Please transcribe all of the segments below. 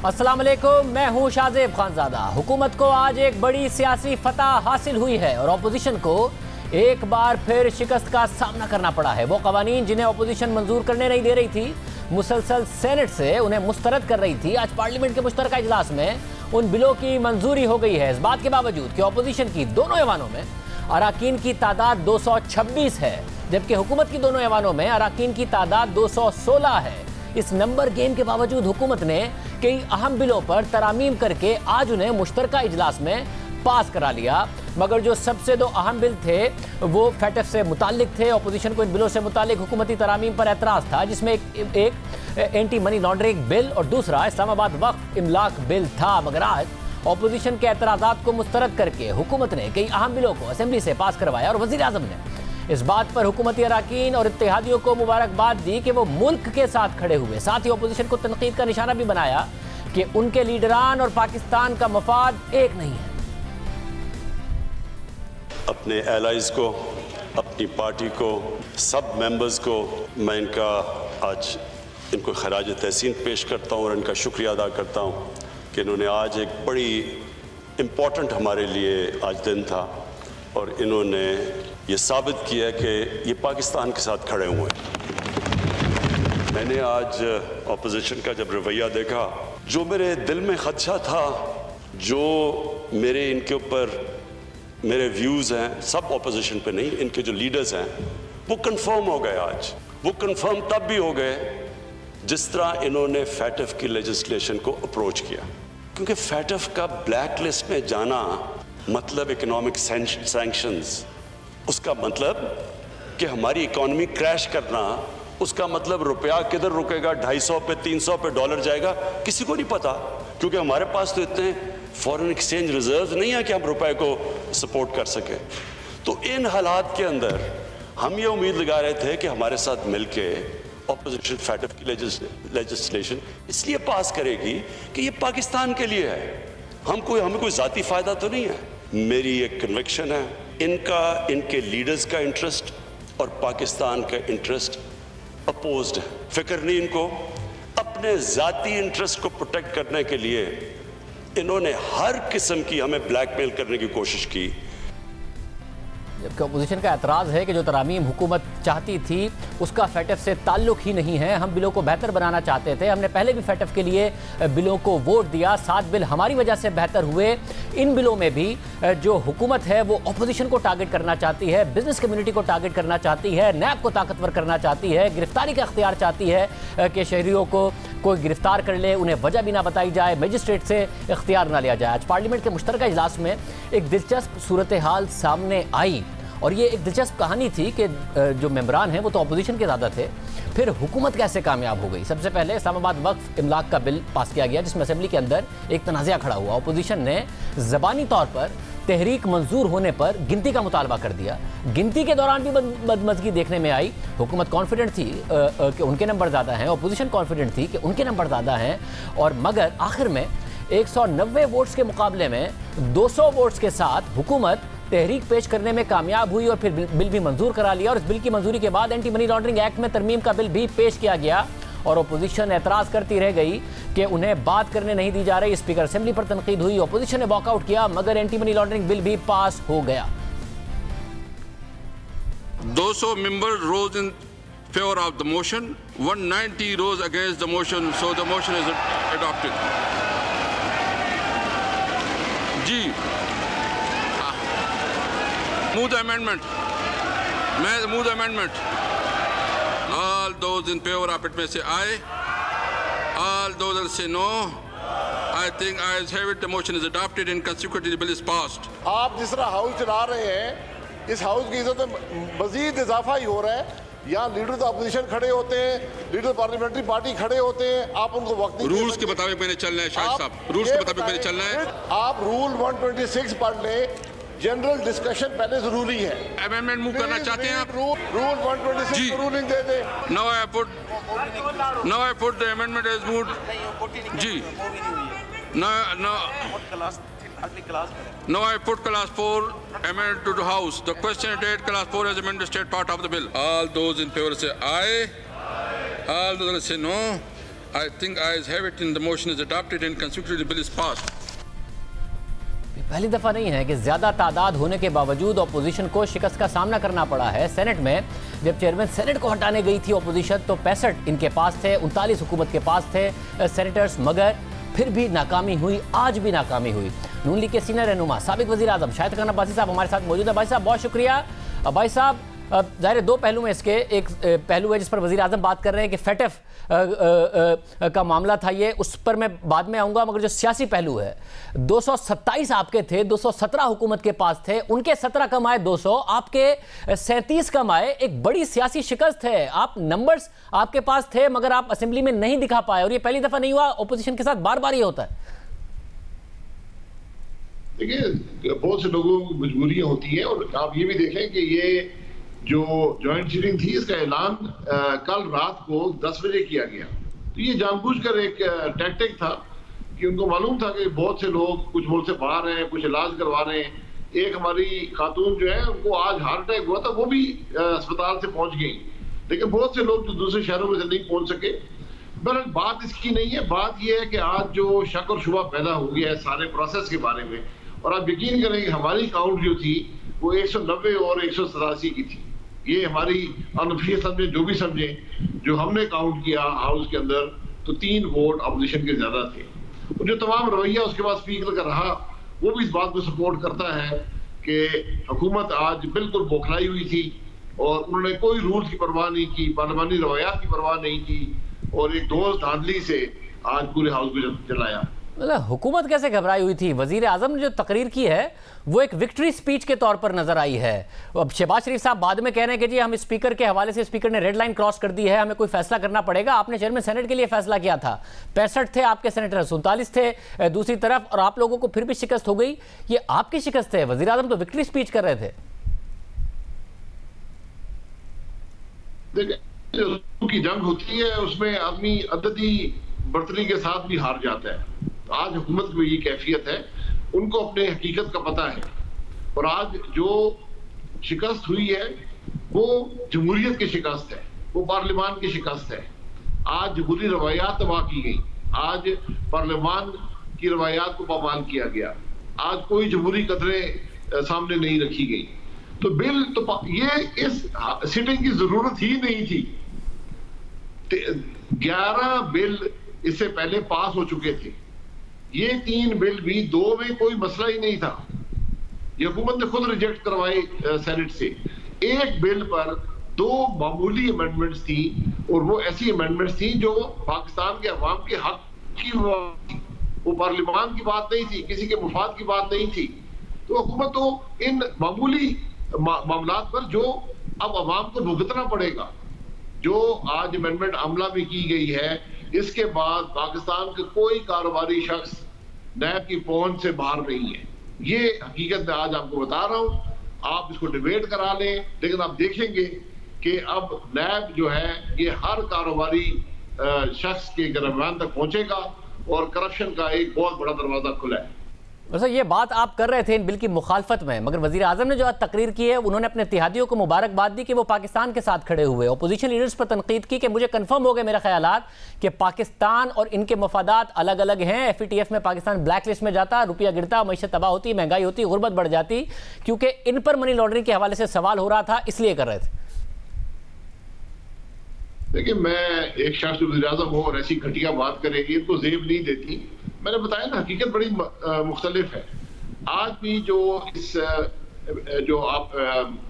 अस्सलाम वालेकुम, मैं हूं शाहजेब खानजादा। हुकूमत को आज एक बड़ी सियासी फतह हासिल हुई है और अपोजिशन को एक बार फिर शिकस्त का सामना करना पड़ा है। वो कवानीन जिन्हें अपोजिशन मंजूर करने नहीं दे रही थी, मुसलसल सेनेट से उन्हें मुस्तरद कर रही थी, आज पार्लियामेंट के मुश्तरका इजलास में उन बिलों की मंजूरी हो गई है। इस बात के बावजूद कि अपोजिशन की दोनों ऐवानों में अराकीन की तादाद 226 है, जबकि हुकूमत की दोनों ऐवानों में अराकीन की तादाद 216 है। इस नंबर गेम के बावजूद हुकूमत ने कई अहम बिलों पर तरामीम करके आज उन्हें मुश्तरका इजलास में पास करा लिया। मगर जो सबसे दो अहम बिल थे वो फैटफ से मुतालिक थे। अपोजिशन को इन बिलों से मुतालिक हुकूमती तरामीम पर एतराज़ था, जिसमें एक एंटी मनी लॉन्ड्रिंग बिल और दूसरा इस्लामाबाद वक्फ इमलाक बिल था। मगर आज अपोजिशन के एतराज़ात को मुस्तरद करके हुकूमत ने कई अहम बिलों को असम्बली से पास करवाया और वज़ीर आज़म ने इस बात पर हुकूमती अराकीन और इत्तेहादियों को मुबारकबाद दी कि वो मुल्क के साथ खड़े हुए। साथ ही अपोजिशन को तनकीद का निशाना भी बनाया कि उनके लीडरान और पाकिस्तान का मफाद एक नहीं है। अपने एलाइज को, अपनी पार्टी को, सब मेंबर्स को मैं आज इनको खराज तहसीन पेश करता हूँ और इनका शुक्रिया अदा करता हूँ कि इन्होंने आज एक बड़ी इम्पॉर्टेंट हमारे लिए आज दिन था और इन्होंने ये साबित किया है कि ये पाकिस्तान के साथ खड़े हुए हैं। मैंने आज अपोजिशन का जब रवैया देखा, जो मेरे दिल में खदशा था, जो मेरे इनके ऊपर मेरे व्यूज़ हैं, सब अपोजिशन पे नहीं, इनके जो लीडर्स हैं वो कंफर्म हो गए। आज वो कंफर्म तब भी हो गए जिस तरह इन्होंने फैटफ की लेजिस्लेशन को अप्रोच किया, क्योंकि फैटफ का ब्लैक लिस्ट में जाना मतलब इकोनॉमिक सैंक्शंस, उसका मतलब कि हमारी इकॉनमी क्रैश करना, उसका मतलब रुपया किधर रुकेगा, 250 पे 300 पे डॉलर जाएगा, किसी को नहीं पता, क्योंकि हमारे पास तो इतने फॉरेन एक्सचेंज रिजर्व नहीं है कि हम रुपए को सपोर्ट कर सकें। तो इन हालात के अंदर हम ये उम्मीद लगा रहे थे कि हमारे साथ मिलके ऑपोजिशन फैटफ की लेजिस्लेशन इसलिए पास करेगी कि ये पाकिस्तान के लिए है, हमें कोई ज़ाती फ़ायदा तो नहीं है। मेरी एक कन्विक्शन है, इनके लीडर्स का इंटरेस्ट और पाकिस्तान का इंटरेस्ट अपोज्ड है। फिक्र नहीं इनको, अपने ज़ाती इंटरेस्ट को प्रोटेक्ट करने के लिए इन्होंने हर किस्म की हमें ब्लैकमेल करने की कोशिश की। जबकि अपोजिशन का एतराज़ है कि जो तरामीम हुकूमत चाहती थी उसका फैटफ से ताल्लुक ही नहीं है। हम बिलों को बेहतर बनाना चाहते थे, हमने पहले भी फैटफ के लिए बिलों को वोट दिया, 7 बिल हमारी वजह से बेहतर हुए। इन बिलों में भी जो हुकूमत है वो अपोजिशन को टारगेट करना चाहती है, बिजनेस कम्युनिटी को टारगेट करना चाहती है, नैब को ताकतवर करना चाहती है, गिरफ्तारी का इख्तियार चाहती है कि शहरियों को कोई गिरफ्तार कर ले, उन्हें वजह भी ना बताई जाए, मजिस्ट्रेट से इख्तियार ना लिया जाए। आज पार्लियामेंट के मुश्तरका इजलास में एक दिलचस्प सूरत हाल सामने आई और ये एक दिलचस्प कहानी थी कि जो मेंबरान हैं वो तो अपोजिशन के ज़्यादा थे, फिर हुकूमत कैसे कामयाब हो गई। सबसे पहले इस्लामाबाद वक्फ इमलाक का बिल पास किया गया, जिसमें असेंबली के अंदर एक तनाज़ा खड़ा हुआ। अपोजिशन ने ज़बानी तौर पर तहरीक मंजूर होने पर गिनती का मुतालबा कर दिया। गिनती के दौरान भी बदमज़गी देखने में आई। हुकूमत कॉन्फिडेंट थी कि उनके नंबर ज़्यादा हैं, अपोजिशन कॉन्फिडेंट थी कि उनके नंबर ज़्यादा हैं, और मगर आखिर में 190 वोट्स के मुकाबले में 200 वोट्स के साथ हुकूमत तहरीक पेश करने में कामयाब हुई और फिर बिल भी मंजूर करा लिया। और इस बिल की मंजूरी के बाद एंटी मनी लॉन्ड्रिंग एक्ट में तरमीम का बिल भी पेश किया गया और अपोजिशन एतराज़ करती रह गई कि उन्हें बात करने नहीं दी जा रही। स्पीकर असेंबली पर तनकीद हुई, अपोजिशन ने वॉकआउट किया, मगर एंटी मनी लॉन्ड्रिंग बिल भी पास हो गया। 200 members rose in favor of the motion, 190 rose against the motion, so the motion is adopted. Ji, move the amendment. Move the amendment. All those in favor of it may say aye. All those that say no, I think ayes have it. The motion is adopted and consequently the bill is passed. आप जिस तरह house चला रहे हैं, इस house की इज्जत में मजीद इजाफा ही हो रहा है। यहाँ लीडर तो अपोजिशन खड़े होते हैं, लीडर पार्लियामेंट्री पार्टी खड़े होते हैं, आप उनको वक्त रूल्स के मुताबिक मैंने चलना है शाहिद साहब, रूल्स के मुताबिक मैंने चलना है। आप रूल 126 पढ़ लें, जनरल डिस्कशन पहले जरूरी है। अमेंडमेंट मूव करना चाहते हैं आप? रूल 126 रूलिंग दे दे। Now I put the amendment as moved. जी, Now I put class 4 amendment to the House. The question date class 4 as amended state part of the bill. All those in favor say aye. All those say no. I think ayes have it and the motion is adopted and consequently the bill is passed. पहली दफा नहीं है कि ज्यादा तादाद होने के बावजूद ऑपोजिशन को शिकस्त का सामना करना पड़ा है। सेनेट में जब चेयरमैन सेनेट को हटाने गई थी ऑपोजिशन तो 65 इनके पास थे, 39 हुकूमत के पास थे सेनेटर्स, मगर फिर भी नाकामी हुई, आज भी नाकामी हुई। नून लीग के सीनियर रहनुमा साबिक वजीर आजम शाहिद खान अब्बासी साहब हमारे साथ मौजूद है। भाई साहब बहुत शुक्रिया। भाई साहब ज़ाहिर दो पहलू में इसके, एक पहलू है जिस पर वज़ीर आज़म बात कर रहे हैं कि फैटफ का मामला था ये, उस पर मैं बाद में आऊँगा, मगर जो सियासी पहलू है 227 आपके थे, 217 हुकूमत के पास थे, उनके 17 कम आए, 200 आपके 37 कम आए। एक बड़ी सियासी शिकस्त है। आप नंबर्स आपके पास थे मगर आप असेंबली में नहीं दिखा पाए, और ये पहली दफ़ा नहीं हुआ, अपोजिशन के साथ बार बार ये होता है। देखिए बहुत से लोगों की मजबूरियां होती हैं, और आप ये भी देखें कि ये जो जॉइंट सीटिंग थी इसका ऐलान कल रात को 10 बजे किया गया। तो ये जानबूझकर एक टैक्टिक था कि उनको मालूम था कि बहुत से लोग कुछ मुल्क से बाहर हैं, कुछ इलाज करवा रहे हैं। एक हमारी खातून जो है उनको आज हार्ट अटैक हुआ था, वो भी अस्पताल से पहुंच गई, लेकिन बहुत से लोग जो दूसरे शहरों में से नहीं पहुंच सके। बहरहाल बात इसकी नहीं है, बात यह है कि आज जो शक और शुबा पैदा हो गया है सारे प्रोसेस के बारे में, और आप यकीन करें कि हमारी काउंट जो थी वो 190 और 187 की थी। ये हमारी अनऑफिशियल समझे, जो भी समझे, जो हमने काउंट किया हाउस के अंदर तो 3 वोट अपोजिशन के ज्यादा थे। और जो तमाम रवैया उसके बाद स्पीकर का रहा वो भी इस बात को सपोर्ट करता है कि हुकूमत आज बिल्कुल बौखलाई हुई थी और उन्होंने कोई रूल्स की परवाह नहीं की, पार्लियामानी रवैयात की परवाह नहीं की, और एक दोस्त धांधली से आज पूरे हाउस को चलाया। मतलब हुकूमत कैसे घबराई हुई थी? वजीर आजम ने जो तकरीर की है वो एक विक्ट्री स्पीच के तौर पर नजर आई है। अब शहबाज शरीफ साहब बाद में कह रहे हैं कि जी हम स्पीकर के हवाले से, स्पीकर ने रेड लाइन क्रॉस कर दी है, हमें कोई फैसला करना पड़ेगा। आपने चेयरमैन सेनेट के लिए फैसला किया था, 65 थे आपके सेनेटर, 47 थे दूसरी तरफ, और आप लोगों को फिर भी शिकस्त हो गई। ये आपकी शिकस्त है। वजीर आजम तो विक्ट्री स्पीच कर रहे थे। देखिए की जंग होती है उसमें आदमी अददी बर्तरी के साथ भी हार जाता है। आज हुकूमत की ये कैफियत है, उनको अपने हकीकत का पता है, और आज जो शिकस्त हुई है वो जमहूरियत की शिकस्त है, वो पार्लियामान की शिकस्त है। आज जमहूरी रवायात तबाह की गई, आज पार्लियामान की रवायात को पामाल किया गया, आज कोई जमहूरी कदरें सामने नहीं रखी गई। तो बिल तो ये इस सिटिंग की जरूरत ही नहीं थी। 11 बिल इससे पहले पास हो चुके थे, ये 3 बिल भी 2 में कोई मसला ही नहीं था। ये हुकूमत ने खुद रिजेक्ट करवाए सेनेट से। एक बिल पर 2 मामूली अमेंडमेंट्स थी, और वो ऐसी अमेंडमेंट्स थी जो पाकिस्तान के अवाम के हक की, वो पार्लियामान की बात नहीं थी, किसी के मुफाद की बात नहीं थी। तो हुकूमत को इन मामूली मामलात पर जो अब अवाम को भुगतना पड़ेगा, जो आज अमेंडमेंट अमला में की गई है, इसके बाद पाकिस्तान का कोई कारोबारी शख्स नैब की पहुंच से बाहर नहीं है। ये हकीकत मैं आज आपको बता रहा हूं। आप इसको डिबेट करा लें, लेकिन आप देखेंगे कि अब नैब जो है ये हर कारोबारी शख्स के गिरफ्तार तक पहुंचेगा, और करप्शन का एक बहुत बड़ा दरवाजा खुला है। वैसे ये बात आप कर रहे थे इन बिल की मुखालफत में, मगर वजीर आजम ने जो आज तकरीर की है उन्होंने अपने इत्तेहादियों को मुबारकबाद दी कि वो पाकिस्तान के साथ खड़े हुए। अपोजिशन लीडर्स पर तनकीद की कि मुझे कंफर्म हो गए मेरा ख्यालात कि पाकिस्तान और इनके मफादात अलग अलग हैं। FATF में पाकिस्तान ब्लैक लिस्ट में जाता, रुपया गिरता, मईशत तबाह होती, महंगाई होती, गुर्बत बढ़ जाती, क्योंकि इन पर मनी लॉन्ड्रिंग के हवाले से सवाल हो रहा था, इसलिए कर रहे थे। देखिए मैं एक शख्स वज़ीर आज़म हो और ऐसी घटिया बात करेगी, इनको जेब नहीं देती। मैंने बताया ना, हकीकत बड़ी मुख्तलिफ है। आज भी जो इस जो आप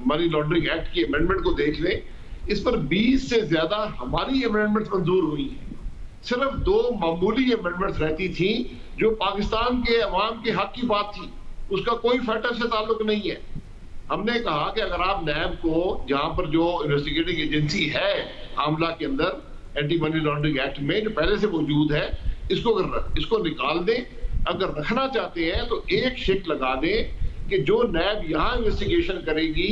मनी लॉन्ड्रिंग एक्ट की अमेंडमेंट को देख लें, इस पर 20 से ज्यादा हमारी अमेंडमेंट मंजूर हुई है। सिर्फ 2 मामूली अमेंडमेंट्स रहती थी जो पाकिस्तान के अवाम के हक की बात थी, उसका कोई फैक्टर से ताल्लुक नहीं है। हमने कहा कि अगर आप नैब को, जहां पर जो इन्वेस्टिगेटिंग एजेंसी है आमला के अंदर एंटी मनी लॉन्ड्रिंग एक्ट में जो पहले से मौजूद है, इसको निकाल दें। अगर रखना चाहते हैं तो एक शिक लगा दें कि जो नैब यहाँ इन्वेस्टिगेशन करेगी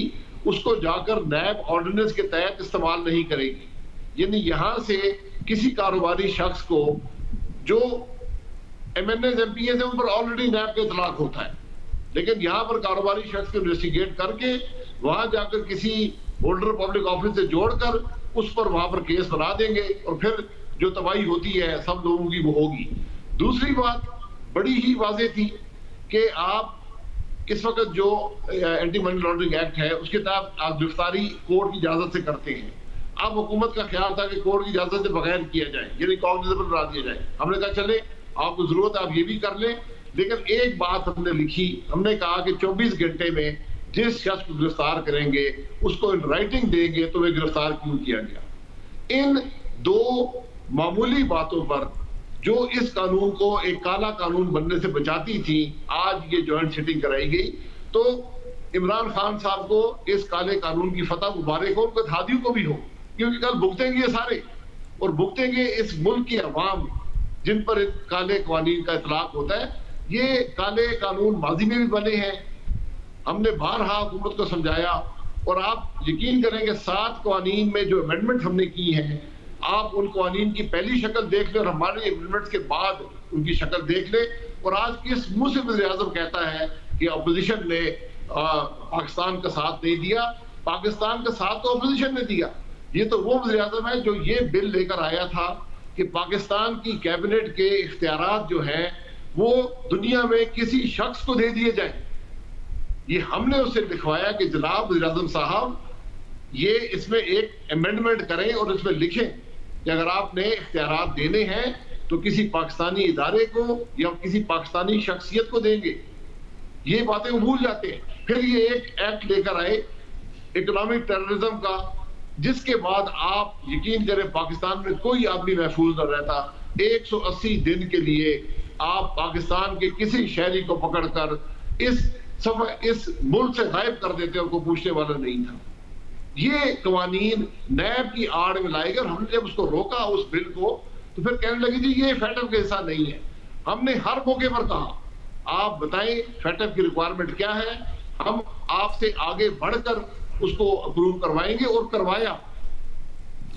उसको जाकर नैब ऑर्डिनेंस के तहत इस्तेमाल नहीं करेगी। यानी यहाँ से किसी कारोबारी शख्स को जो MNAs MPAs है उन पर ऑलरेडी नैब का इतलाक होता है, लेकिन यहाँ पर कारोबारी शख्स को इन्वेस्टिगेट करके वहां जाकर किसी होल्डर पब्लिक ऑफिस से जोड़कर उस पर वहां पर केस बना देंगे, और फिर जो तबाही होती है सब लोगों की वो होगी। दूसरी बात बड़ी ही वाज़ेह थी कि आप इस वक्त जो एंटी मनी लॉन्ड्रिंग एक्ट है उसके तहत आप गिरफ्तारी कोर्ट की इजाजत से करते हैं। अब हुकूमत का ख्याल था कि कोर्ट की इजाजत से बगैर किया जाए, यानी कॉग्निजेबल बना दिया जाए। हमने कहा चले आपको जरूरत है आप ये भी कर लें, लेकिन एक बात हमने लिखी, हमने कहा कि 24 घंटे में जिस शख्स को गिरफ्तार करेंगे उसको इन राइटिंग देंगे तो वे गिरफ्तार क्यों किया गया। इन दो मामूली बातों पर जो इस कानून को एक काला कानून बनने से बचाती थी, आज ये जॉइंट सिटिंग कराई गई। तो इमरान खान साहब को इस काले कानून की फतह मुबारक हो, उनके हादियों को भी हो, क्योंकि कल भुगतेंगे ये सारे, और भुगतेंगे इस मुल्क की अवाम जिन पर काले कानून का इतलाक होता है। ये काले कानून माजी में भी बने हैं, हमने बारहा हुकूमत को समझाया, और आप यकीन करेंगे 7 कानून में जो अमेंडमेंट हमने की हैं, आप उन कानून की पहली शक्ल देख ले और हमारे अमेंडमेंट के बाद उनकी शक्ल देख ले, और आज किस मुंह से वज़ीर आज़म कहता है कि अपोजिशन ने पाकिस्तान का साथ नहीं दिया। पाकिस्तान का साथ तो अपोजिशन ने दिया। ये तो वो वज़ीर आज़म है जो ये बिल लेकर आया था कि पाकिस्तान की कैबिनेट के इख्तियारात जो हैं वो दुनिया में किसी शख्स को दे दिए जाए। ये हमने उससे लिखवाया कि जनाब वज़ीर आज़म साहब ये इसमें एक अमेंडमेंट करें और इसमें लिखें कि अगर आपने इख्तियारात देने हैं तो किसी पाकिस्तानी इदारे को या किसी पाकिस्तानी शख्सियत को देंगे। ये बातें वो भूल जाते हैं। फिर ये एक एक्ट लेकर आए इकोनॉमिक टेररिज्म का, जिसके बाद आप यकीन करें पाकिस्तान में कोई आदमी महफूज न रहता। 180 दिन के लिए आप पाकिस्तान के किसी शहरी को पकड़कर इस मुल्क से गायब कर देते और कोई पूछने वाला नहीं था। ये कवानीन नैब की आड़ में लाएगा। हमने जब उसको रोका उस बिल को, तो फिर कहने लगी जी ये फेटफ का हिस्सा नहीं है। हमने हर मौके पर कहा आप बताएं फेटफ की रिक्वायरमेंट क्या है, हम आपसे आगे बढ़कर उसको अप्रूव करवाएंगे, और करवाया।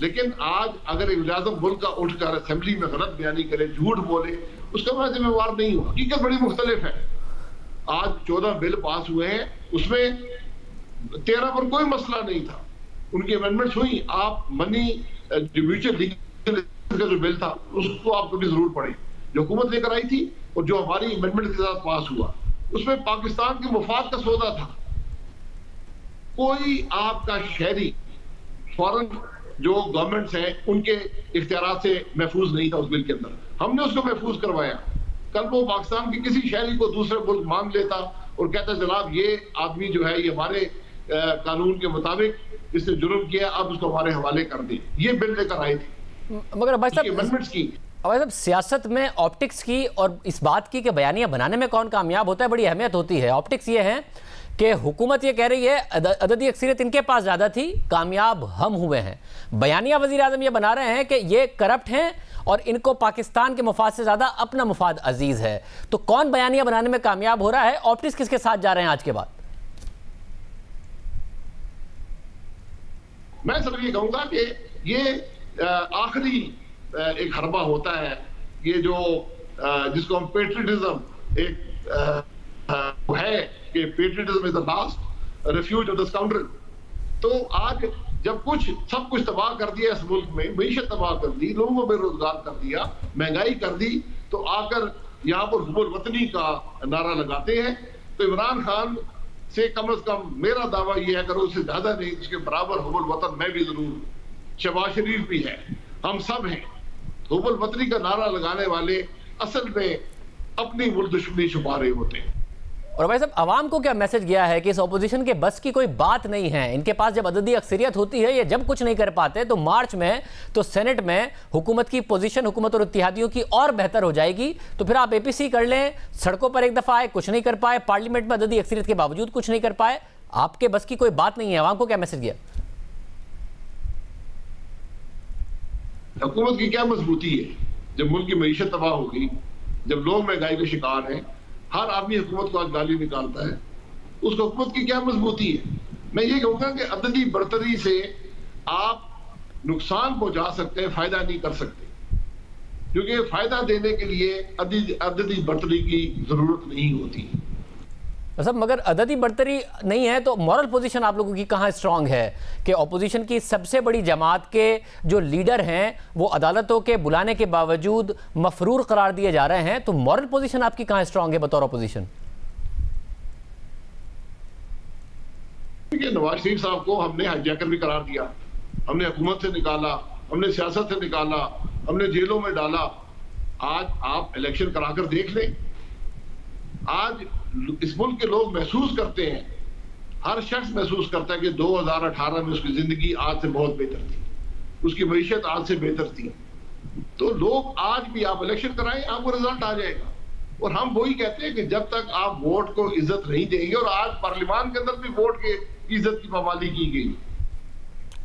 लेकिन आज अगर वज़ीर आज़म मुल्क का उठकर असेंबली में गलत बयानी करे, झूठ बोले, उसका मैं जिम्मेवार नहीं हूं। हकीकत बड़ी मुख्तलिफ है। आज 14 बिल पास हुए हैं, उसमें 13 पर कोई मसला नहीं था, उनकी अमेंडमेंट्स हुई। आप मनी म्यूचुअल लीगल का जो बिल था उसको आप कभी जरूर पढ़ें, जो हुकूमत लेकर आई थी और जो हमारी अमेंडमेंट के साथ पास हुआ, उसमें पाकिस्तान के मुफाद का सौदा था। कोई आपका शहरी फॉरेन जो गवर्नमेंट्स हैं उनके इख्तियारात से महफूज नहीं था उस बिल के अंदर, हमने उसको महफूज करवाया। कल वो पाकिस्तान के किसी शहरी को दूसरे मुल्क मांग लेता और कहता जनाब ये आदमी जो है ये हमारे कानून के मुताबिक इसने जुर्म किया, अब उसको हमारे हवाले कर दें। ये बिल लेकर आए थे। मगर भाई साहब सियासत में ऑप्टिक्स की और इस बात की कि बयानियां बनाने में कौन कामयाब होता है बड़ी अहमियत होती है। ऑप्टिक्स ये है कि हुकूमत ये कह रही है अददी अक्सरियत इनके पास ज़्यादा थी, कामयाब हम हुए हैं। बयानिया वज़ीर आज़म ये बना रहे हैं कि ये करप्ट हैं और इनको पाकिस्तान के मुफाद से ज़्यादा अपना मुफाद अजीज़ है। तो कौन बयानिया बनाने में कामयाब हो रहा है? ऑप्टिक्स किसके साथ जा रहे हैं आज के बाद? मैं सब ये कहूँगा कि ये आखिरी एक हरबा होता है, ये जो जिसको हम पेट्रियटिज्म एक है कि patriotism is the last refuge of the scoundrel. तो आज जब सब कुछ तबाह कर दिया इस मुल्क में, मईशत तबाह कर दी, लोगों को बेरोजगार कर दिया, महंगाई कर दी, तो आकर यहाँ पर हुब्बुल वतनी का नारा लगाते हैं। तो इमरान खान से कम मेरा दावा यह है, अगर उससे ज्यादा नहीं उसके बराबर हुब्बुल वतन मैं भी जरूर, शहबाज शरीफ भी है, हम सब हैं। हुब्बुल वतनी का नारा लगाने वाले असल में अपनी मुल्क दुश्मनी छुपा रहे होते हैं। और भाई साहब आवाम को क्या मैसेज गया है कि इस ऑपोजिशन के बस की कोई बात नहीं है, इनके पास जब अददी अक्सरियत होती है, ये जब कुछ नहीं कर पाते तो मार्च में तो सेनेट में हुकूमत की पोजीशन, हुकूमत और इत्तेहादियों की और बेहतर हो जाएगी। तो फिर आप एपीसी कर लें, सड़कों पर एक दफा आए कुछ नहीं कर पाए, पार्लियामेंट में अददी अक्सरियत के बावजूद कुछ नहीं कर पाए, आपके बस की कोई बात नहीं है। आवाम को क्या मैसेज गया? हुकूमत की क्या मजबूती है जब मुल्क की मईशत तबाह होगी, जब लोग महंगाई के शिकार हैं, हर आदमी हुकूमत को आज गाली निकालता है, उस हुकूमत की क्या मजबूती है? मैं ये कहूँगा कि अददी बर्तरी से आप नुकसान पहुंचा सकते हैं, फायदा नहीं कर सकते, क्योंकि फायदा देने के लिए अददी बर्तरी की जरूरत नहीं होती। सब मगर अददी बढ़तरी नहीं है तो मॉरल पोजीशन आप लोगों की कहाँ स्ट्रांग है कि ऑपोजिशन की सबसे बड़ी जमात के जो लीडर हैं वो अदालतों के बुलाने के बावजूद मफरूर करार दिए जा रहे हैं, तो मॉरल पोजीशन आपकी कहाँ स्ट्रांग है बतौर ऑपोजिशन? नवाज शरीफ साहब को हमने हाईजैकर भी करार दिया, हमने हुकूमत से निकाला, हमने सियासत से निकाला, हमने जेलों में डाला। आज आप इलेक्शन कराकर देख लें, आज इस मुल्क के लोग महसूस करते हैं, हर शख्स महसूस करता है कि 2018 में उसकी जिंदगी आज से बहुत बेहतर थी, उसकी मईशत आज से बेहतर थी। तो लोग आज भी आप इलेक्शन कराएं, आपको रिजल्ट आ जाएगा। और हम वही कहते हैं कि जब तक आप वोट को इज्जत नहीं देंगे, और आज पार्लियामान के अंदर भी वोट के इज्जत की पाबंदी की गई।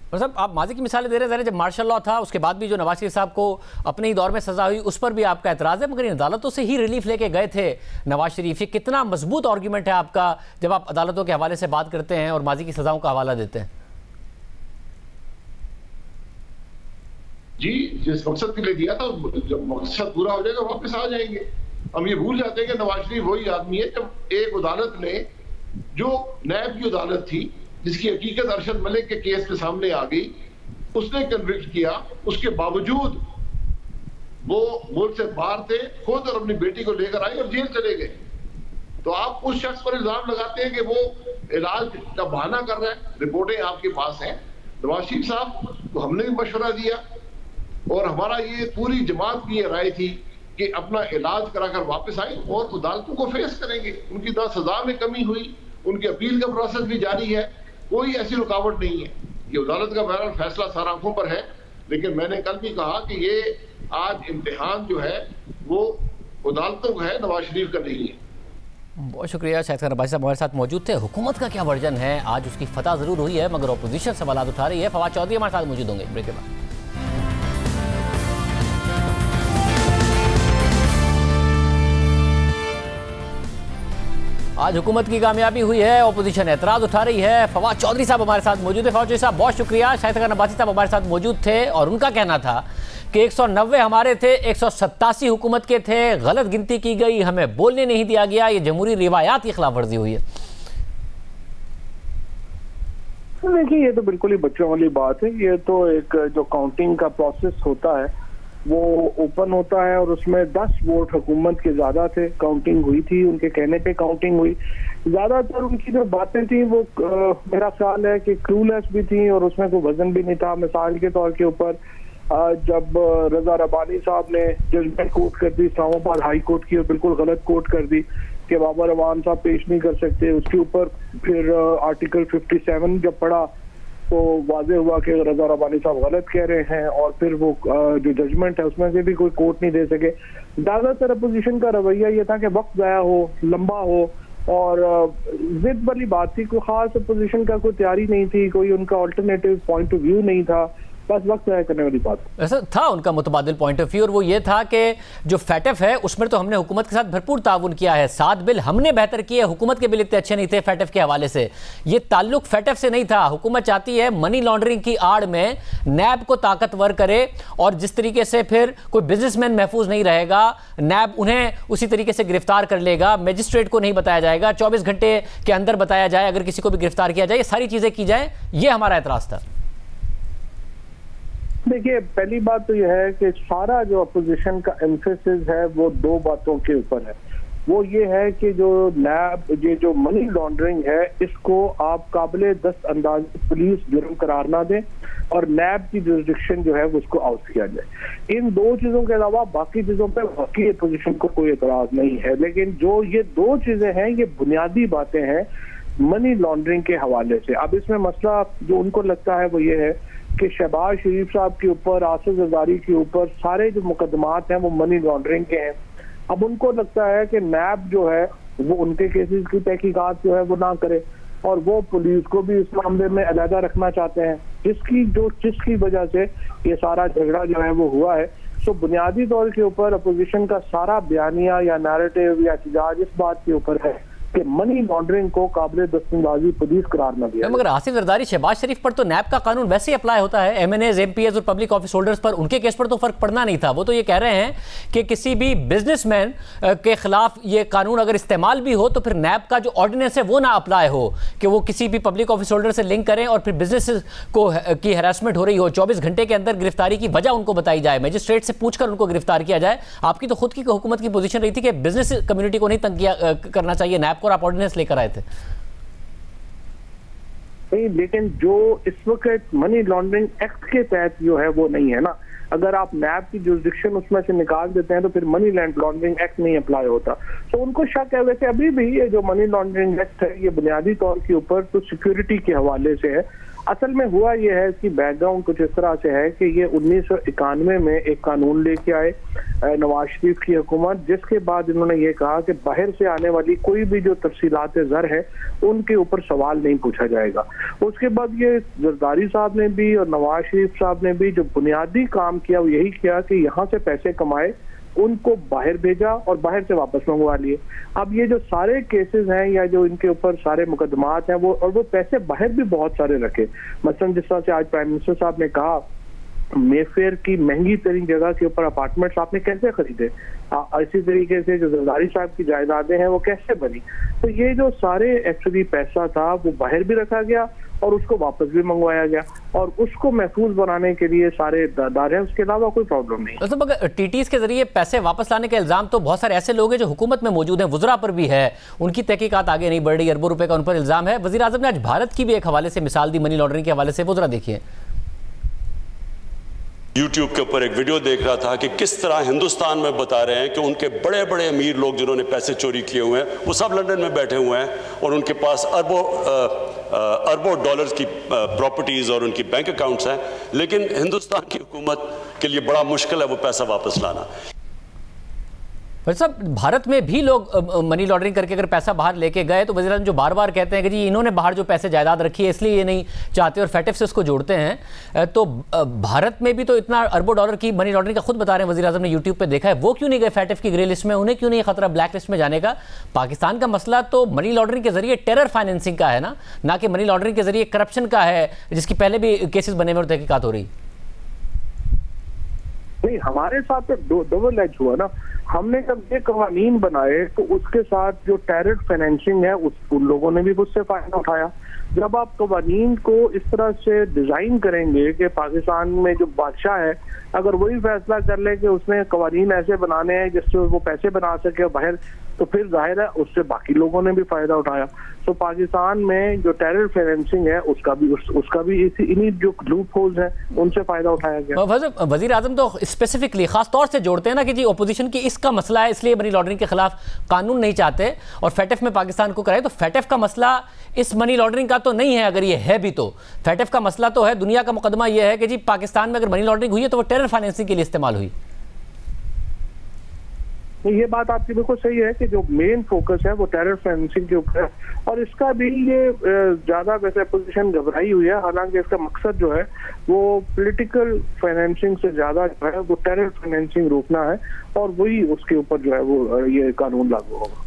और साहब आप माजी की मिसालें दे रहे हैं, जब मार्शल लॉ था उसके बाद भी जो नवाज शरीफ साहब को अपने ही दौर में सजा हुई उस पर भी आपका एतराज़ है, मगर इन अदालतों से ही रिलीफ लेके गए थे नवाज शरीफ। ये कितना मजबूत आर्गूमेंट है आपका जब आप अदालतों के हवाले से बात करते हैं और माजी की सजाओं का हवाला देते हैं? जी, जिस मकसद के लिए दिया था, जब मकसद पूरा हो जाएगा वापस आ जाएंगे। हम ये भूल जाते हैं कि नवाज शरीफ वही आदमी है जब एक अदालत ने, जो नैब की अदालत थी जिसकी हकीकत अरशद मलिक के केस के सामने आ गई, उसने कन्विक्ट किया, उसके बावजूद वो मुल्क से बाहर थे, खुद और अपनी बेटी को लेकर आए और जेल चले गए। तो आप उस शख्स पर इल्जाम लगाते हैं कि वो इलाज का बहाना कर रहा है। रिपोर्टें आपके पास हैं। नवाज शरीफ साहब को हमने भी मशवरा दिया और हमारा ये पूरी जमात की राय थी कि अपना इलाज कराकर वापस आए और अदालतों को फेस करेंगे। उनकी ना सजा में कमी हुई, उनकी अपील का प्रोसेस भी जारी है, कोई ऐसी रुकावट नहीं है। ये अदालत का बहरहाल फैसला सारा आंखों पर है, लेकिन मैंने कल भी कहा कि ये आज इम्तिहान जो है वो अदालतों का है, नवाज शरीफ का नहीं है। बहुत शुक्रिया। शाहिद खान अब्बासी साहब हमारे साथ मौजूद थे। हुकूमत का क्या वर्जन है, आज उसकी फतह जरूर हुई है मगर अपोजिशन सवाल उठा रही है। फवाद चौधरी हमारे साथ मौजूद होंगे ब्रेक के बाद। आज हुकूमत की कामयाबी हुई है, ऑपोजिशन एतराज उठा रही है। फवाद चौधरी साहब हमारे साथ मौजूद है। फवाद चौधरी साहब बहुत शुक्रिया। शाहिद खान अब्बासी साहब हमारे साथ मौजूद थे और उनका कहना था कि 190 हमारे थे, 187 हुकूमत के थे, गलत गिनती की गई, हमें बोलने नहीं दिया गया, ये जमहूरी रिवायात की खिलाफ वर्जी हुई है। देखिए, ये तो बिल्कुल ही बच्चों वाली बात है। ये तो एक जो काउंटिंग का प्रोसेस होता है वो ओपन होता है और उसमें 10 वोट हुकूमत के ज्यादा थे, काउंटिंग हुई थी, उनके कहने पे काउंटिंग हुई। ज्यादातर उनकी जो बातें थी वो मेरा ख्याल है कि क्लूलेस भी थी और उसमें कोई वजन भी नहीं था। मिसाल के तौर के ऊपर जब रजा रबानी साहब ने जजमेंट कोट कर दी इस्लामाबाद हाई कोर्ट की और बिल्कुल गलत कोट कर दी कि बाबर अवान साहब पेश नहीं कर सकते, उसके ऊपर फिर आर्टिकल 57 जब पढ़ा तो वाजे हुआ कि रजा रबानी साहब गलत कह रहे हैं और फिर वो जो जजमेंट है उसमें से भी कोई कोर्ट नहीं दे सके। ज्यादातर अपोजिशन का रवैया ये था कि वक्त ज़ाया हो, लंबा हो और जिद वाली बात थी। कोई खास अपोजिशन का कोई तैयारी नहीं थी, कोई उनका ऑल्टरनेटिव पॉइंट ऑफ व्यू नहीं था, बस वक्त ज़ाया करने वाली बात। ऐसा था उनका मुतबादिल पॉइंट ऑफ व्यू और वो ये था कि जो फैटफ है उसमें तो हमने हुकूमत के साथ भरपूर ताउन किया है, 7 बिल हमने बेहतर किए, हुकूमत के बिल इतने अच्छे नहीं थे फैटफ के हवाले से। ये ताल्लुक फैटफ से नहीं था। हुकूमत चाहती है मनी लॉन्ड्रिंग की आड़ में नैब को ताकतवर करे और जिस तरीके से फिर कोई बिजनेसमैन महफूज नहीं रहेगा, नैब उन्हें उसी तरीके से गिरफ्तार कर लेगा, मजिस्ट्रेट को नहीं बताया जाएगा, 24 घंटे के अंदर बताया जाए अगर किसी को भी गिरफ्तार किया जाए, ये सारी चीज़ें की जाए, ये हमारा एतराज़ था। देखिए, पहली बात तो यह है कि सारा जो अपोजिशन का एम्फेसिस है वो 2 बातों के ऊपर है। वो ये है कि जो नैब, ये जो मनी लॉन्ड्रिंग है, इसको आप काबिले दस्त अंदाज पुलिस जुर्म करार ना दें और नैब की जुरिस्डिक्शन जो है उसको आउट किया जाए। इन 2 चीजों के अलावा बाकी चीजों पर बाकी अपोजिशन को कोई एतराज नहीं है, लेकिन जो ये 2 चीजें हैं ये बुनियादी बातें हैं मनी लॉन्ड्रिंग के हवाले से। अब इसमें मसला जो उनको लगता है वो ये है कि शहबाज शरीफ साहब के ऊपर, आसिफ जरदारी के ऊपर सारे जो मुकदमात हैं वो मनी लॉन्ड्रिंग के हैं। अब उनको लगता है कि नैब जो है वो उनके केसेस की तहकीकात जो है वो ना करे और वो पुलिस को भी इस मामले में अलहदा रखना चाहते हैं, जिसकी वजह से ये सारा झगड़ा जो है वो हुआ है। सो बुनियादी तौर के ऊपर अपोजिशन का सारा बयानिया या नैरेटिव या एहतजाज इस बात के ऊपर है कि मनी लॉन्ड्रिंग को काबिल दस्तंदाजी पुलिस करार न दिया। मगर आसिफ जरदारी, शहबाज शरीफ पर तो नैब का कानून वैसे ही अप्लाई होता है, एमएनएज, एमपीएस और पब्लिक ऑफिस होल्डर्स पर, उनके केस पर तो फर्क पड़ना नहीं था। वो तो ये कह रहे हैं कि किसी भी बिजनेसमैन के खिलाफ ये कानून अगर इस्तेमाल भी हो तो फिर नैब का जो ऑर्डिनेंस है वो ना अप्लाई हो, कि वो किसी भी पब्लिक ऑफिस होल्डर से लिंक करें और फिर बिजनेस को की हैरेसमेंट हो रही हो, 24 घंटे के अंदर गिरफ्तारी की वजह उनको बताई जाए, मजिस्ट्रेट से पूछकर उनको गिरफ्तार किया जाए। आपकी तो खुद की हुकूमत की पोजीशन रही थी कि बिजनेस कम्युनिटी को नहीं तंग करना चाहिए नैब को, और आप ऑर्डिनेंस लेकर आए थे। नहीं, लेकिन जो इस वक्त मनी लॉन्ड्रिंग एक्ट के तहत जो है वो नहीं है ना। अगर आप नैब की जुरिडिक्शन उसमें से निकाल देते हैं तो फिर मनी लॉन्ड्रिंग एक्ट नहीं अप्लाई होता। तो उनको शक है। वैसे अभी भी ये जो मनी लॉन्ड्रिंग एक्ट है ये बुनियादी तौर के ऊपर तो सिक्योरिटी के हवाले से है। असल में हुआ ये है कि बैकग्राउंड कुछ इस तरह से है कि ये 1991 में एक कानून लेके आए नवाज शरीफ की हुकूमत, जिसके बाद इन्होंने ये कहा कि बाहर से आने वाली कोई भी जो तफसीलात ज़र है उनके ऊपर सवाल नहीं पूछा जाएगा। उसके बाद ये जरदारी साहब ने भी और नवाज शरीफ साहब ने भी जो बुनियादी काम किया वो यही किया कि यहाँ से पैसे कमाए, उनको बाहर भेजा और बाहर से वापस मंगवा लिए। अब ये जो सारे केसेस हैं या जो इनके ऊपर सारे मुकदमात हैं वो पैसे बाहर भी बहुत सारे रखे। मसलन जिस तरह से आज प्राइम मिनिस्टर साहब ने कहा मेफेयर की महंगी तरीन जगह के ऊपर अपार्टमेंट्स आपने कैसे खरीदे, इसी तरीके से जो जरदारी साहब की जायदादें हैं वो कैसे बनी। तो ये जो सारे एक्चुअली पैसा था वो बाहर भी रखा गया और उसको वापस भी मंगवाया गया और उसको महफूज बनाने के लिए सारे दादार हैं, उसके अलावा कोई प्रॉब्लम नहीं। मतलब अगर टीटीज के जरिए पैसे वापस लाने का इल्जाम तो बहुत सारे ऐसे लोग हैं जो हुकूमत में मौजूद हैं, वुज़रा पर भी है, उनकी तहकीकात आगे नहीं बढ़ रही, अरबों रुपए का उन पर इल्जाम है। वज़ीर आज़म ने आज भारत की भी एक हवाले से मिसाल दी मनी लॉन्ड्रिंग के हवाले से, वो जरा देखिए। यूट्यूब के ऊपर एक वीडियो देख रहा था कि किस तरह हिंदुस्तान में बता रहे हैं कि उनके बड़े बड़े अमीर लोग जिन्होंने पैसे चोरी किए हुए हैं वो सब लंदन में बैठे हुए हैं और उनके पास अरबों डॉलर्स की प्रॉपर्टीज और उनकी बैंक अकाउंट्स हैं, लेकिन हिंदुस्तान की हुकूमत के लिए बड़ा मुश्किल है वो पैसा वापस लाना। सब भारत में भी लोग मनी लॉन्ड्रिंग करके अगर पैसा बाहर लेके गए तो वज़ीर आज़म जो बार बार कहते हैं कि जी इन्होंने बाहर जो पैसे जायदाद रखी है इसलिए ये नहीं चाहते और फैटिफ से उसको जोड़ते हैं, तो भारत में भी तो इतना अरबों डॉलर की मनी लॉन्ड्रिंग का खुद बता रहे हैं वज़ीर आज़म ने यूट्यूब पे देखा है, वो क्यों नहीं गए फैटिफ की ग्रे लिस्ट में, उन्हें क्यों नहीं खतरा ब्लैक लिस्ट में जाने का। पाकिस्तान का मसला तो मनी लॉन्ड्रिंग के जरिए टेरर फाइनेंसिंग का है ना कि मनी लॉन्ड्रिंग के जरिए करप्शन का है, जिसकी पहले भी केसेस बने हुए और तहकीकात हो रही। नहीं, हमारे साथ तो डबल एज हुआ ना। हमने जब ये कवानीन बनाए तो उसके साथ जो टेरर फाइनेंसिंग है उन लोगों ने भी उससे फायदा उठाया। जब आप कवानीन को इस तरह से डिजाइन करेंगे कि पाकिस्तान में जो बादशाह है अगर वही फैसला कर ले कि उसने कवानीन ऐसे बनाने हैं जिससे वो पैसे बना सके बाहर, तो फिर जाहिर है उससे बाकी लोगों ने भी फायदा उठाया। तो पाकिस्तान में जो टेरर फाइनेंसिंग है उसका भी इन्हीं जो लूप होल्स हैं उनसे फायदा उठाया गया। वज़ीर आज़म तो स्पेसिफिकली खास तौर से जोड़ते हैं ना कि जी अपोजिशन की इसका मसला है इसलिए मनी लॉन्ड्रिंग के खिलाफ कानून नहीं चाहते और फैटिफ में पाकिस्तान को कराए। तो फैटिफ का मसला इस मनी लॉन्ड्रिंग का तो नहीं है, अगर ये है भी तो फैटिफ का मसला तो है, दुनिया का मुकदमा ये है कि जी पाकिस्तान में अगर मनी लॉन्ड्रिंग हुई है तो वो टेरर फाइनेंसिंग के लिए इस्तेमाल हुई। ये बात आपकी बिल्कुल सही है कि जो मेन फोकस है वो टेरर फाइनेंसिंग के ऊपर है और इसका भी ये ज्यादा वैसे पोजीशन घबराई हुई है, हालांकि इसका मकसद जो है वो पॉलिटिकल फाइनेंसिंग से ज्यादा जो है वो टेरर फाइनेंसिंग रोकना है और वही उसके ऊपर जो है वो ये कानून लागू होगा।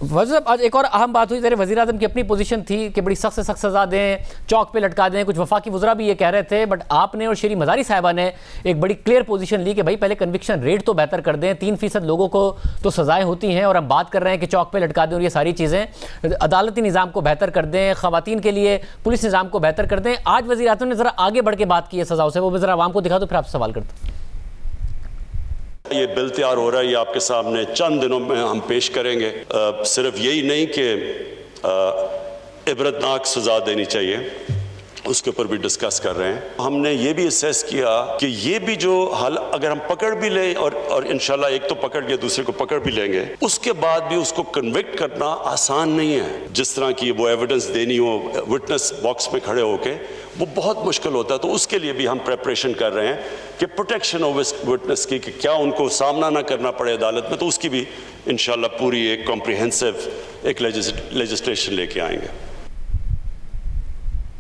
वज़ीर आज एक और अहम बात हुई, तेरे वज़ीर आज़म की अपनी पोजीशन थी कि बड़ी सख्त से सख्त सज़ा दें, चौक पे लटका दें, कुछ वफाकी वज़रा भी ये कह रहे थे, बट आपने और शेरी मज़ारी साहिबा ने एक बड़ी क्लियर पोजीशन ली कि भाई पहले कन्विक्शन रेट तो बेहतर कर दें, 3% लोगों को तो सज़ाएं होती हैं और हम बात कर रहे हैं कि चौक पे लटका दें और ये सारी चीज़ें, अदालती निज़ाम को बेहतर कर दें, ख़वातीन के लिए पुलिस निज़ाम को बेहतर कर दें। आज वज़ीर आज़म ने ज़रा आगे बढ़ के बात की है सज़ाओं से, वो ज़रा आवाम को दिखा दो फिर आपसे सवाल करते हैं। ये बिल तैयार हो रहा है, ये आपके सामने चंद दिनों में हम पेश करेंगे। सिर्फ यही नहीं कि इबरतनाक सजा देनी चाहिए, उसके ऊपर भी डिस्कस कर रहे हैं। हमने ये भी असेस किया कि ये भी जो हल अगर हम पकड़ भी लें और इंशाल्लाह एक तो पकड़ के दूसरे को पकड़ भी लेंगे, उसके बाद भी उसको कन्विक्ट करना आसान नहीं है। जिस तरह की वो एविडेंस देनी हो विटनेस बॉक्स में खड़े होके, वो बहुत मुश्किल होता है। तो उसके लिए भी हम प्रेपरेशन कर रहे हैं कि प्रोटेक्शन ऑफ विटनेस की, कि क्या उनको सामना ना करना पड़े अदालत में, तो उसकी भी इंशाल्लाह पूरी एक कॉम्प्रिहेंसिव एक लेजिस्लेशन लेके आएंगे।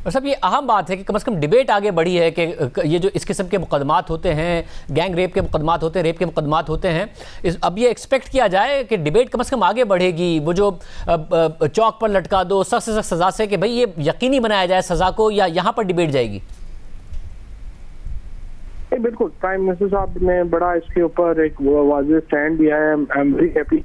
और सब ये अहम बात है कि कम से कम डिबेट आगे बढ़ी है कि ये जो इस किस्म के मुकदमात होते हैं, गैंग रेप के मुकदमात होते हैं, रेप के मुकदमात होते हैं, अब ये एक्सपेक्ट किया जाए कि डिबेट कम से कम आगे बढ़ेगी। वो जो चौक पर लटका दो सख्त से सख्त सज़ा से, कि भाई ये यकीनी बनाया जाए सज़ा को, या यहाँ पर डिबेट जाएगी? बिल्कुल, प्राइम मिनिस्टर साहब ने बड़ा इसके ऊपर एक वाज़ेह स्टैंड दिया है। I am very happy.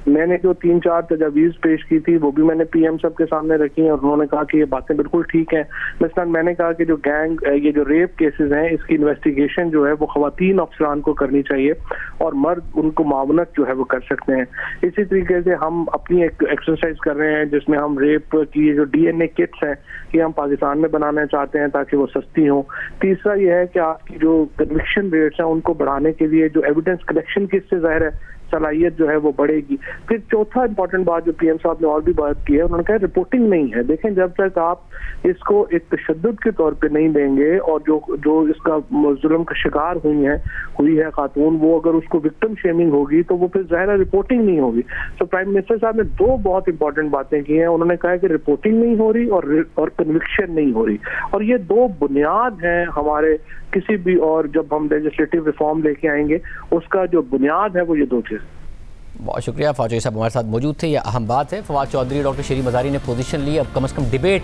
मैंने जो 3-4 तजावीज़ पेश की थी वो भी मैंने पीएम साहब के सामने रखी हैं और उन्होंने कहा कि ये बातें बिल्कुल ठीक हैं। मिसाल मैंने कहा कि जो गैंग ये जो रेप केसेस हैं इसकी इन्वेस्टिगेशन जो है वो खवातीन अफसरान को करनी चाहिए और मर्द उनको मावनत जो है वो कर सकते हैं। इसी तरीके से हम अपनी एक एक्सरसाइज कर रहे हैं जिसमें हम रेप की जो DNA किट्स हैं कि हम पाकिस्तान में बनाना चाहते हैं ताकि वो सस्ती हों। तीसरा ये है कि आपकी जो कन्विक्शन रेट्स हैं उनको बढ़ाने के लिए जो एविडेंस कलेक्शन की इससे ज़ाहिर है सलाहियत जो है वो बढ़ेगी। फिर चौथा इंपॉर्टेंट बात जो पीएम साहब ने और भी बात की है, उन्होंने कहा रिपोर्टिंग नहीं है। देखें, जब तक आप इसको एक तशद्दुद के तौर पे नहीं देंगे और जो इसका जुल्म का शिकार हुई है खातून, वो अगर उसको विक्टिम शेमिंग होगी तो वो फिर ज़ाहिर रिपोर्टिंग नहीं होगी। तो प्राइम मिनिस्टर साहब ने 2 बहुत इंपॉर्टेंट बातें की हैं। उन्होंने कहा कि रिपोर्टिंग नहीं हो रही और कन्विक्शन नहीं हो रही, और ये 2 बुनियाद हैं हमारे किसी भी और जब हम लेजिस्लेटिव रिफॉर्म लेके आएंगे उसका जो बुनियाद है वो ये 2 चीज़। बहुत शुक्रिया। फवाद चौधरी साहब हमारे साथ मौजूद थे। यह अहम बात है। फवाद चौधरी, डॉक्टर शरी मज़ारी ने पोजीशन ली। अब कम से कम डिबेट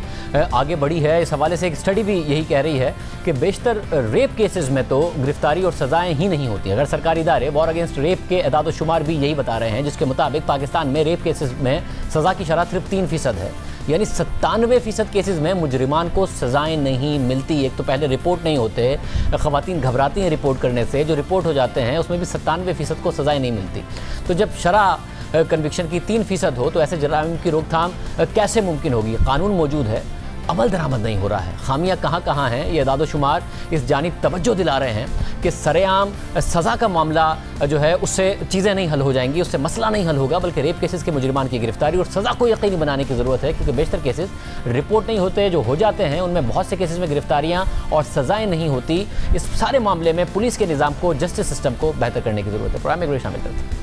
आगे बढ़ी है। इस हवाले से एक स्टडी भी यही कह रही है कि बेशतर रेप केसेस में तो गिरफ्तारी और सज़ाएं ही नहीं होती। अगर सरकारी इदारे वॉर अगेंस्ट रेप के एदाद शुमार भी यही बता रहे हैं, जिसके मुताबिक पाकिस्तान में रेप केसेस में सज़ा की शरह सिर्फ 3% है, यानी 97% केसेस में मुजरिमान को सज़ाएं नहीं मिलती। एक तो पहले रिपोर्ट नहीं होते, ख़वातीन घबराती हैं रिपोर्ट करने से, जो रिपोर्ट हो जाते हैं उसमें भी 97% को सज़ाएं नहीं मिलती। तो जब शरह कन्विक्शन की 3% हो तो ऐसे जराइम की रोकथाम कैसे मुमकिन होगी? कानून मौजूद है, अमल दरामद नहीं हो रहा है। खामियां कहाँ हैं ये एदाद शुमार इस जानिब तवज्जो दिला रहे हैं कि सरेआम सज़ा का मामला जो है उससे चीज़ें नहीं हल हो जाएंगी, उससे मसला नहीं हल होगा, बल्कि रेप केसेस के मुजरिमान की गिरफ्तारी और सज़ा को यकीनी बनाने की ज़रूरत है। क्योंकि बेशतर केसेस रिपोर्ट नहीं होते, जो हो जाते हैं उनमें बहुत से केसेस में गिरफ्तारियाँ और सज़ाएँ नहीं होती। इस सारे मामले में पुलिस के निज़ाम को, जस्टिस सिस्टम को बेहतर करने की ज़रूरत है। प्रोग्राम में शामिल करते हैं।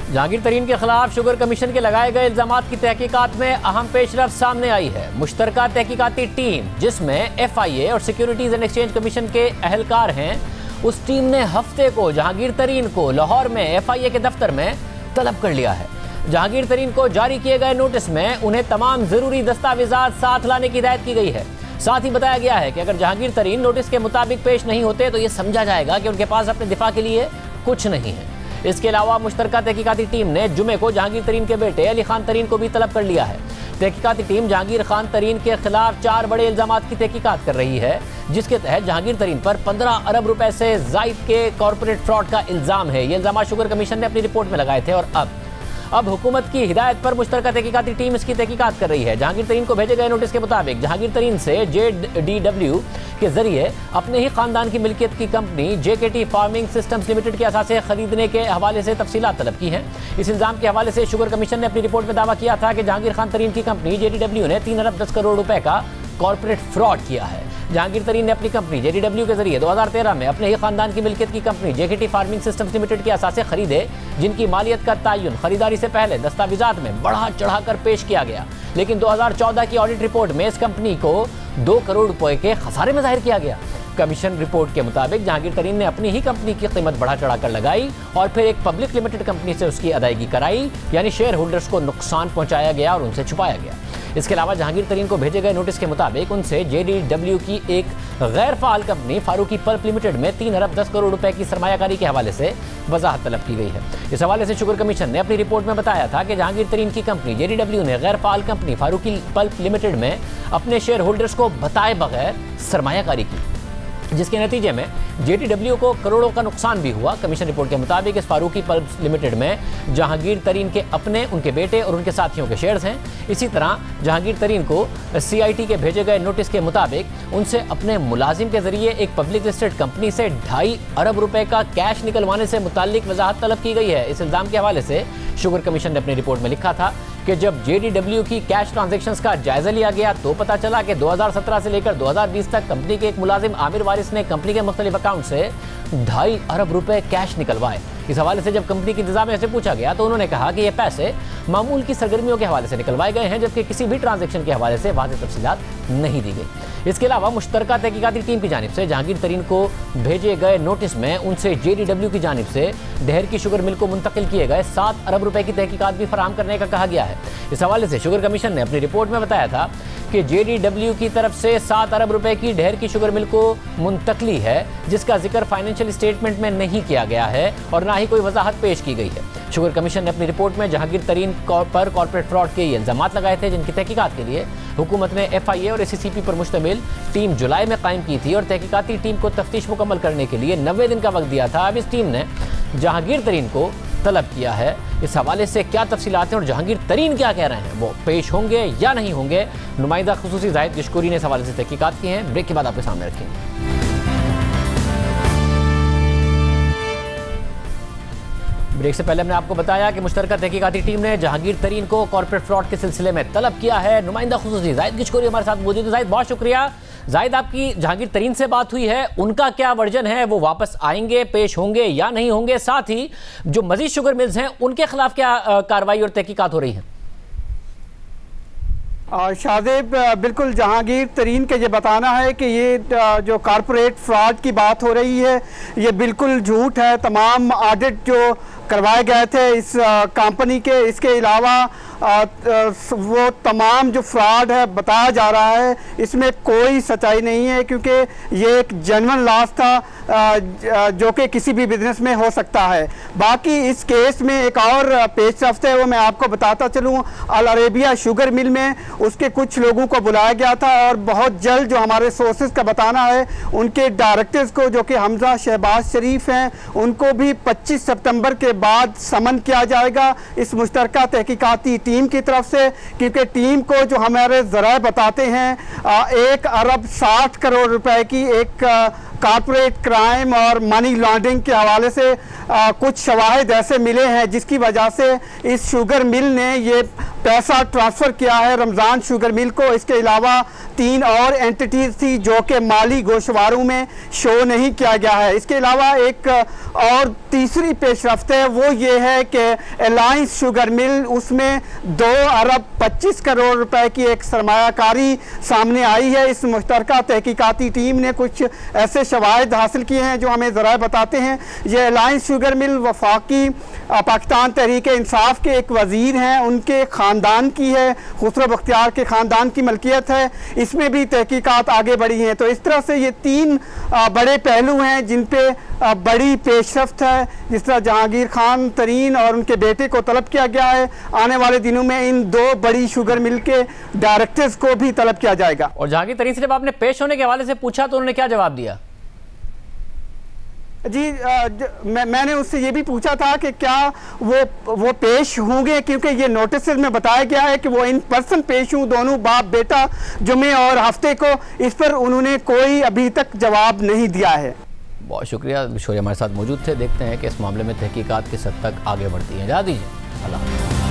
जहांगीर तरीन के खिलाफ शुगर कमीशन के लगाए गए इल्जामात की तहकीकात में अहम पेशरफ सामने आई है। मुश्तरका तहकीकाती टीम, जिसमें FIA और सिक्योरिटीज एंड एक्सचेंज कमीशन के अहलकार हैं, उस टीम ने हफ्ते को जहांगीर तरीन को लाहौर में FIA के दफ्तर में तलब कर लिया है। जहांगीर तरीन को जारी किए गए नोटिस में उन्हें तमाम जरूरी दस्तावेजात साथ लाने की हिदायत की गई है। साथ ही बताया गया है कि अगर जहांगीर तरीन नोटिस के मुताबिक पेश नहीं होते तो ये समझा जाएगा कि उनके पास अपने दिफा के लिए कुछ नहीं है। इसके अलावा मुश्तरका तहकीकाती टीम ने जुमे को जहांगीर तरीन के बेटे अली खान तरीन को भी तलब कर लिया है। तहकीकाती टीम जहांगीर खान तरीन के खिलाफ 4 बड़े इल्जामात की तहकीकात कर रही है, जिसके तहत जहांगीर तरीन पर 15 अरब रुपए से जायद के कॉर्पोरेट फ्रॉड का इल्जाम है। ये इल्जाम शुगर कमीशन ने अपनी रिपोर्ट में लगाए थे और अब हुकूमत की हिदायत पर मुश्तरका तहकीकाती टीम इसकी तहकीकात कर रही है। जहांगीर तरीन को भेजे गए नोटिस के मुताबिक जहांगीर तरीन से JDW के जरिए अपने ही खानदान की मिल्कियत की company JKT farming systems limited के असासे खरीदने के हवाले से तफसीलात तलब की हैं। इस इल्जाम के हवाले से शुगर कमीशन ने अपनी रिपोर्ट में दावा किया था कि जहांगीर खान तरीन की कंपनी JDW ने 3 अरब 10 करोड़ रुपए का कॉर्पोरेट फ्रॉड किया है। जहांगीर तरीन ने अपनी कंपनी JDW के जरिए 2013 में अपने ही खानदान की मिल्कियत की company JKT farming systems limited के असासे खरीदे, जिनकी मालियत का तयन खरीदारी से पहले दस्तावेजात में बढ़ा चढ़ाकर पेश किया गया। लेकिन 2014 की ऑडिट रिपोर्ट में इस कंपनी को 2 करोड़ रुपए के खसारे में जाहिर किया गया। कमीशन रिपोर्ट के मुताबिक जहांगीर तरीन ने अपनी ही कंपनी की कीमत बढ़ा चढ़ाकर लगाई और फिर एक पब्लिक लिमिटेड कंपनी से उसकी अदायगी कराई, यानी शेयर होल्डर्स को नुकसान पहुंचाया गया और उनसे छुपाया गया। इसके अलावा जहांगीर तरीन को भेजे गए नोटिस के मुताबिक उनसे JDW की एक गैर फाल कंपनी फारूकी पल्प लिमिटेड में 3 अरब 10 करोड़ रुपए की सरमायाकारी के हवाले से वजाहत तलब की गई है। इस हवाले से शुगर कमीशन ने अपनी रिपोर्ट में बताया था कि जहांगीर तरीन की कंपनी JDW ने गैर फाल कंपनी फारूकी पल्प लिमिटेड में अपने शेयर होल्डर्स को बताए बगैर सरमायाकारी की, जिसके नतीजे में JDW को करोड़ों का नुकसान भी हुआ। कमीशन रिपोर्ट के मुताबिक इस फारूकी पल्प्स लिमिटेड में जहांगीर तरीन के अपने, उनके बेटे और उनके साथियों के शेयर्स हैं। इसी तरह जहांगीर तरीन को CIT के भेजे गए नोटिस के मुताबिक उनसे अपने मुलाजिम के जरिए एक पब्लिक लिस्टेड कंपनी से 2.5 अरब रुपए का कैश निकलवाने से मुताल्लिक वजाहत तलब की गई है। इस इल्जाम के हवाले से शुगर कमीशन ने अपनी रिपोर्ट में लिखा था कि जब JDW की कैश ट्रांजैक्शंस का जायजा लिया गया तो पता चला कि 2017 से लेकर 2020 तक कंपनी के एक मुलाजिम आमिर वारिस ने कंपनी के मुख्तलिफ अकाउंट से 2.5 अरब रुपए कैश निकलवाए। इस हवाले से जब कंपनी की इंतजामिया से पूछा गया तो उन्होंने कहा कि ये पैसे मामूल की सरगर्मियों के हवाले से निकलवाए गए हैं, जबकि किसी भी ट्रांजैक्शन के हवाले से वाज़ेह तफसीलात नहीं दी गई। इसके अलावा मुश्तरका तहकीकाती टीम की जानिब से जहांगीर तरीन को भेजे गए नोटिस में उनसे JDW की जानिब से डहर की शुगर मिल को मुंतकिल किए गए 7 अरब रुपए की तहकीकात भी फराहम करने का कहा गया है। इस हवाले से शुगर कमीशन ने अपनी रिपोर्ट में बताया था कि JDW की तरफ से 7 अरब रुपए की डहर की शुगर मिल को मुंतकली है, जिसका जिक्र फाइनेंशियल स्टेटमेंट में नहीं किया गया है और ना ही कोई वजाहत पेश की गई है। शुगर कमीशन ने अपनी रिपोर्ट में जहांगीर तरीन पर कॉर्पोरेट फ्रॉड के ये इल्जामात लगाए थे, जिनकी तहकीकात के लिए हुकूमत ने FIA और ACCP पर मुश्तमिल टीम जुलाई में कायम की थी और तहकीकाती टीम को तफ्तीश मुकम्मल करने के लिए 90 दिन का वक्त दिया था। अब इस टीम ने जहांगीर तरीन को तलब किया है। इस हवाले से क्या तफसीलात हैं और जहांगीर तरीन क्या कह रहे हैं, वो पेश होंगे या नहीं होंगे, नुमाइंदा खुसूसी जाहिद गिशकोरी ने इस हवाले से तहकीकात की हैं। ब्रेक के बाद आपके सामने रखेंगे। ब्रेक से पहले हमने आपको बताया कि मुश्तरका तहकीकाती टीम ने जहांगीर तरीन को कॉर्पोरेट फ्रॉड के सिलसिले में तलब किया है। नुमाइंदा खुसूसी जाहिद गिशकोरी हमारे साथ मौजूद है। जाहिद, बहुत शुक्रिया। जाहिद, आपकी जहांगीर तरीन से बात हुई है, उनका क्या वर्जन है, वो वापस आएंगे, पेश होंगे या नहीं होंगे? साथ ही जो मजीद शुगर मिल्स हैं उनके खिलाफ क्या कार्रवाई और तहकीकात हो रही है? शाहजेब, बिल्कुल जहांगीर तरीन के ये बताना है कि ये जो कॉर्पोरेट फ्रॉड की बात हो रही है ये बिल्कुल झूठ है। तमाम ऑडिट जो करवाए गए थे इस कंपनी के, इसके अलावा वो तमाम जो फ्रॉड है बताया जा रहा है इसमें कोई सच्चाई नहीं है, क्योंकि ये एक जेन्युइन लॉस था जो कि किसी भी बिजनेस में हो सकता है। बाकी इस केस में एक और पेशरफ्त है, वो मैं आपको बताता चलूँ। अल अरेबिया शुगर मिल में उसके कुछ लोगों को बुलाया गया था और बहुत जल्द जो हमारे सोर्सेज का बताना है उनके डायरेक्टर्स को, जो कि हमजा शहबाज शरीफ हैं, उनको भी 25 सितंबर के बाद समन किया जाएगा इस मुश्तरका तहकीकाती टीम की तरफ से, क्योंकि टीम को जो हमारे ज़राए बताते हैं 1 अरब 60 करोड़ रुपए की एक कॉर्पोरेट क्राइम और मनी लॉन्ड्रिंग के हवाले से कुछ शवाहिद ऐसे मिले हैं जिसकी वजह से इस शुगर मिल ने ये पैसा ट्रांसफ़र किया है रमज़ान शुगर मिल को। इसके अलावा 3 और एंटिटीज़ थी जो कि माली गोशवारों में शो नहीं किया गया है। इसके अलावा एक और तीसरी पेशरफ्त है, वो ये है कि अलायंस शुगर मिल, उसमें 2 अरब 25 करोड़ रुपए की एक सरमायाकारी सामने आई है। इस मुश्तरका तहकीकाती टीम ने कुछ ऐसे शवाहिद हासिल किए हैं जो हमें ज़रा बताते हैं। ये अलायंस शुगर मिल वफाकी पाकिस्तान तहरीक इंसाफ के एक वज़ीर हैं, उनके ख़ानदान की है, खुसरो बख्तियार के ख़ानदान की मलकियत है। इसमें भी तहकीकात आगे बढ़ी हैं। तो इस तरह से ये 3 बड़े पहलू हैं जिन पे बड़ी पेशरफ्त है। जिस तरह जहांगीर खान तरीन और उनके बेटे को तलब किया गया है, आने वाले दिनों में इन 2 बड़ी शुगर मिल के डायरेक्टर्स को भी तलब किया जाएगा। और जहांगीर तरीन से जब आपने पेश होने के हवाले से पूछा तो उन्होंने क्या जवाब दिया? जी, मैंने उससे ये भी पूछा था कि क्या वो पेश होंगे, क्योंकि ये नोटिस में बताया गया है कि वो इन पर्सन पेश हों, दोनों बाप बेटा, जुमे और हफ्ते को। इस पर उन्होंने कोई अभी तक जवाब नहीं दिया है। बहुत शुक्रिया। बिशोरी हमारे साथ मौजूद थे। देखते हैं कि इस मामले में तहकीकात किस हद तक आगे बढ़ती है। जा दीजिए। अल्लाह।